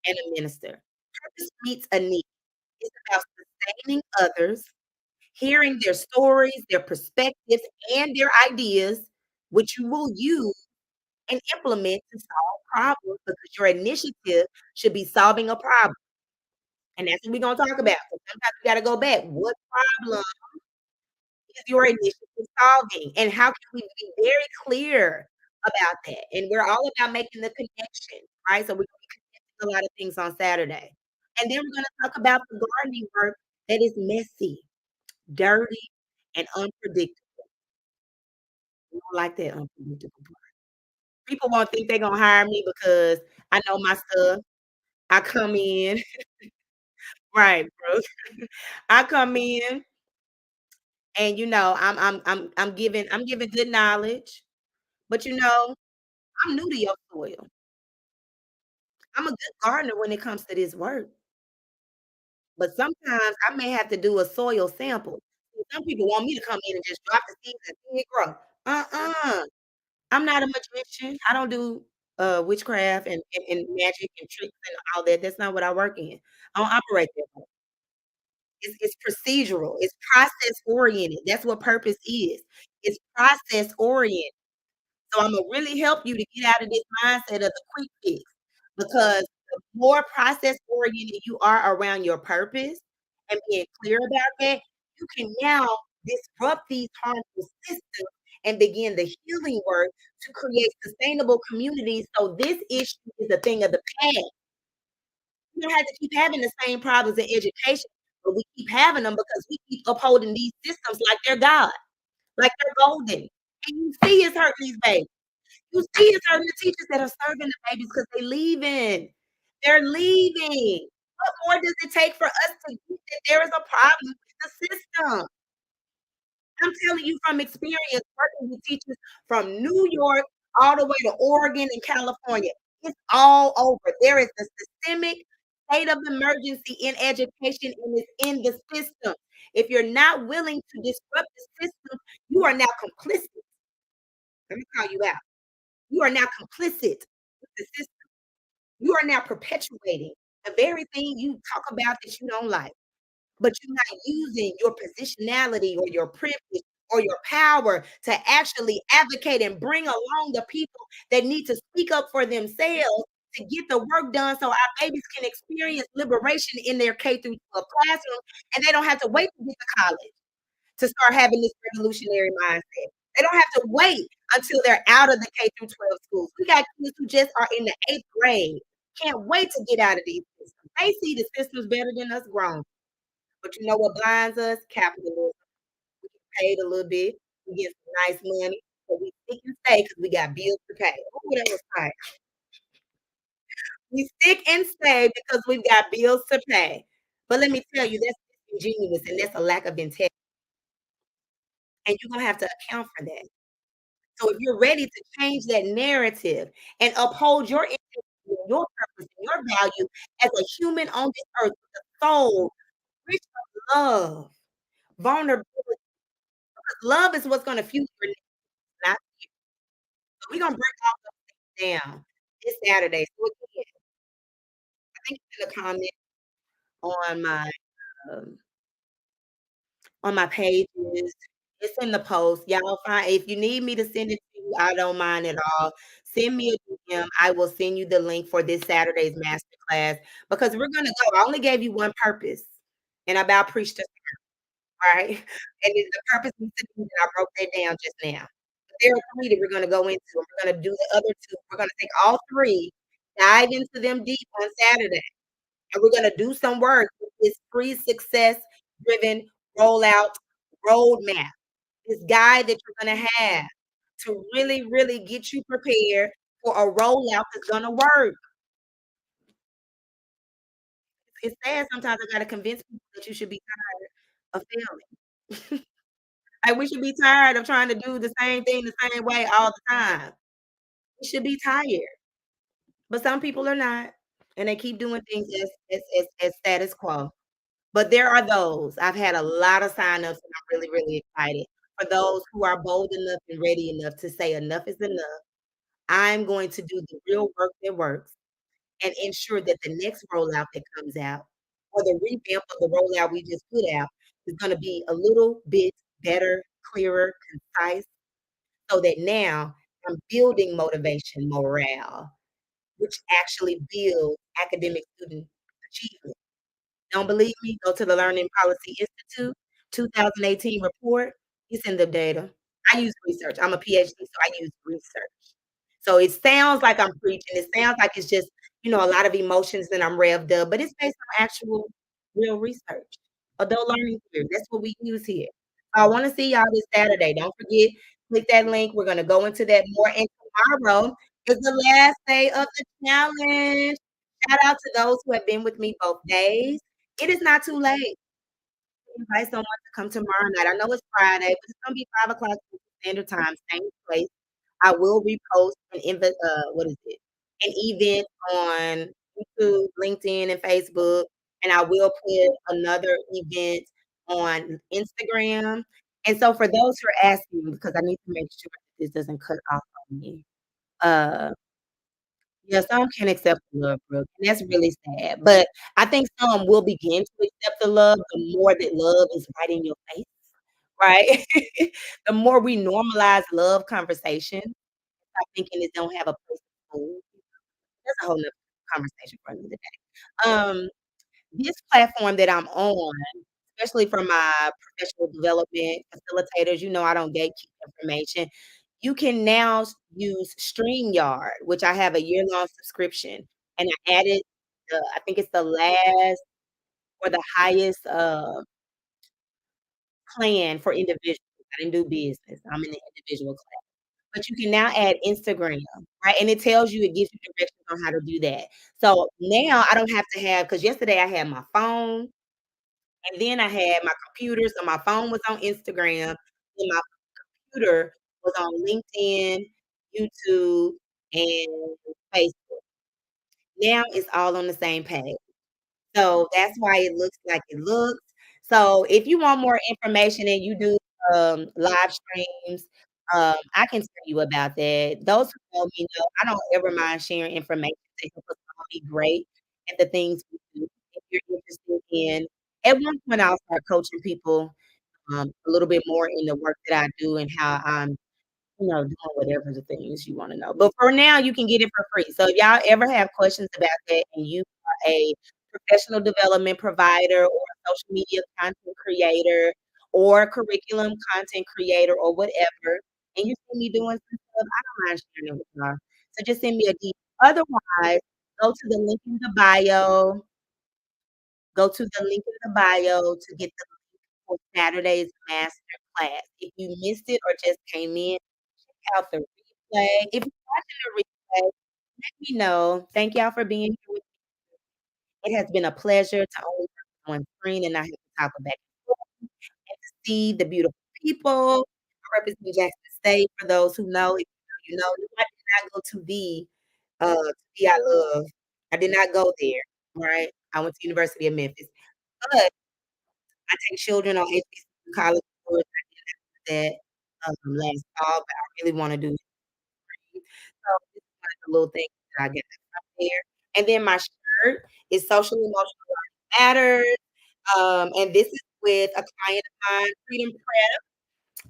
and a minister. Purpose meets a need. It's about sustaining others, hearing their stories, their perspectives, and their ideas, which you will use and implement to solve problems because your initiative should be solving a problem. And that's what we're going to talk about. So sometimes we got to go back. What problem is your initiative solving? And how can we be very clear about that? And we're all about making the connection, right? So we're going to be connecting a lot of things on Saturday. And then we're going to talk about the gardening work that is messy, dirty, and unpredictable. I don't like that unpredictable part. People won't think they're gonna hire me because I know my stuff. I come in right, bro. I come in and, I'm giving good knowledge, but, I'm new to your soil. I'm a good gardener when it comes to this work, but sometimes I may have to do a soil sample. Some people want me to come in and just drop the seeds and see it grow. Uh-uh. I'm not a magician. I don't do, witchcraft and magic and tricks and all that. That's not what I work in. I don't operate that way. It's procedural. It's process oriented. That's what purpose is. It's process oriented. So Imma really help you to get out of this mindset of the quick fix, because the more process oriented you are around your purpose and being clear about that, you can now disrupt these harmful systems and begin the healing work to create sustainable communities, so this issue is a thing of the past. We don't have to keep having the same problems in education, but we keep having them because we keep upholding these systems like they're God, like they're golden. And you see it's hurting these babies. You see it's hurting the teachers that are serving the babies because they leaving. They're leaving. What more does it take for us to get that there is a problem with the system? I'm telling you from experience working with teachers from New York all the way to Oregon and California. It's all over. There is a systemic state of emergency in education, and it's in the system. If you're not willing to disrupt the system, you are now complicit. Let me call you out. You are now complicit with the system. You are now perpetuating the very thing you talk about that you don't like, but you're not using your positionality or your privilege or your power to actually advocate and bring along the people that need to speak up for themselves to get the work done so our babies can experience liberation in their K through 12 classroom, and they don't have to wait to get to college to start having this revolutionary mindset. They don't have to wait until they're out of the K through 12 schools. We got kids who just are in the 8th grade. Can't wait to get out of these systems. They see the systems better than us grown. But you know what blinds us? Capitalism. We get paid a little bit. We get some nice money. So we stick and stay because we got bills to pay. Ooh, that was tight. We stick and stay because we've got bills to pay. But let me tell you, that's disingenuous and that's a lack of integrity, and you're gonna have to account for that. So if you're ready to change that narrative and uphold your integrity and your purpose and your value as a human on this earth with a soul rich of love, vulnerability, love is what's gonna fuel your next, not so we're gonna break all those down this Saturday. So again, I think it's in the comment on my um, on my pages. It's in the post. Y'all find if you need me to send it to you, I don't mind at all. Send me a DM. I will send you the link for this Saturday's masterclass because we're gonna go. I only gave you one purpose, and I about preached it, right? And then the purpose needs to be that I broke that down just now. But there are three that we're gonna go into. And we're gonna do the other two. We're gonna take all three, dive into them deep on Saturday, and we're gonna do some work with this free success driven rollout roadmap. This guide that you're gonna have to really, really get you prepared for a rollout that's gonna work. It's sad sometimes I gotta convince people that you should be tired of failing. Like, we should be tired of trying to do the same thing the same way all the time. We should be tired, but some people are not, and they keep doing things as status quo. But there are those. I've had a lot of signups, and I'm really, really excited for those who are bold enough and ready enough to say enough is enough. I'm going to do the real work that works and ensure that the next rollout that comes out or the revamp of the rollout we just put out is gonna be a little bit better, clearer, concise, so that now I'm building motivation, morale, which actually builds academic student achievement. Don't believe me? Go to the Learning Policy Institute 2018 report. It's in the data. I use research. I'm a PhD, so I use research. So it sounds like I'm preaching. It sounds like it's just, a lot of emotions and I'm revved up, but it's based on actual real research. Adult learning theory. That's what we use here. So I want to see y'all this Saturday. Don't forget, click that link. We're gonna go into that more. And tomorrow is the last day of the challenge. Shout out to those who have been with me both days. It is not too late to invite someone to come tomorrow night. I know it's Friday, but it's gonna be 5 o'clock Standard Time, same place. I will repost what is it? An event on YouTube, LinkedIn, and Facebook, and I will put another event on Instagram. And so for those who are asking, because I need to make sure that this doesn't cut off on me. Uh, yeah, some can't accept the love, Brooke, and that's really sad. But I think some will begin to accept the love the more that love is right in your face, right? The more we normalize love conversation, stop thinking it don't have a place in school. That's a whole nother conversation for another day. This platform that I'm on, especially for my professional development facilitators, I don't gatekeep information. You can now use StreamYard, which I have a year-long subscription, and I added I think it's the last or the highest, plan for individuals. I didn't do business. I'm in the individual class. But you can now add Instagram, right? And it tells you, it gives you directions on how to do that. So now I don't have to have, because yesterday I had my phone and then I had my computer. So my phone was on Instagram and my computer was on LinkedIn, YouTube, and Facebook. Now it's all on the same page. So that's why it looks like it looks. So if you want more information and you do live streams, I can tell you about that. Those who know me know I don't ever mind sharing information to help us all be great at the things we do. If you're interested in, at one point I'll start coaching people a little bit more in the work that I do and how I'm doing whatever the things you wanna know. But for now, you can get it for free. So if y'all ever have questions about that and you are a professional development provider or a social media content creator or curriculum content creator or whatever, and you see me doing some stuff, I don't mind sharing it with y'all. So just send me a DM. Otherwise, go to the link in the bio. Go to the link in the bio to get the link for Saturday's master class. If you missed it or just came in, out the replay. If you're watching the replay, let me know. Thank y'all for being here with me. It has been a pleasure to only work one screen and not have to toggle back and forth and to see the beautiful people. I represent Jackson State for those who know. If you know, you know, I did not go to the I love. I did not go there, right? I went to University of Memphis, but I take children on HBCU college tours. I did that, last fall, but I really wanna do it. So this is one of the little things that I get from there. And then my shirt is Social Emotional Learning Matters, and this is with a client of mine, Freedom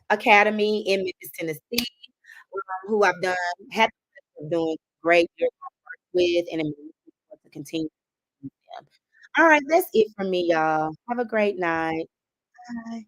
Academy in Memphis, Tennessee, who I've done had the pleasure of doing great years of work with, and I'm looking forward to continue with them. All right, that's it from me, y'all. Have a great night. Bye.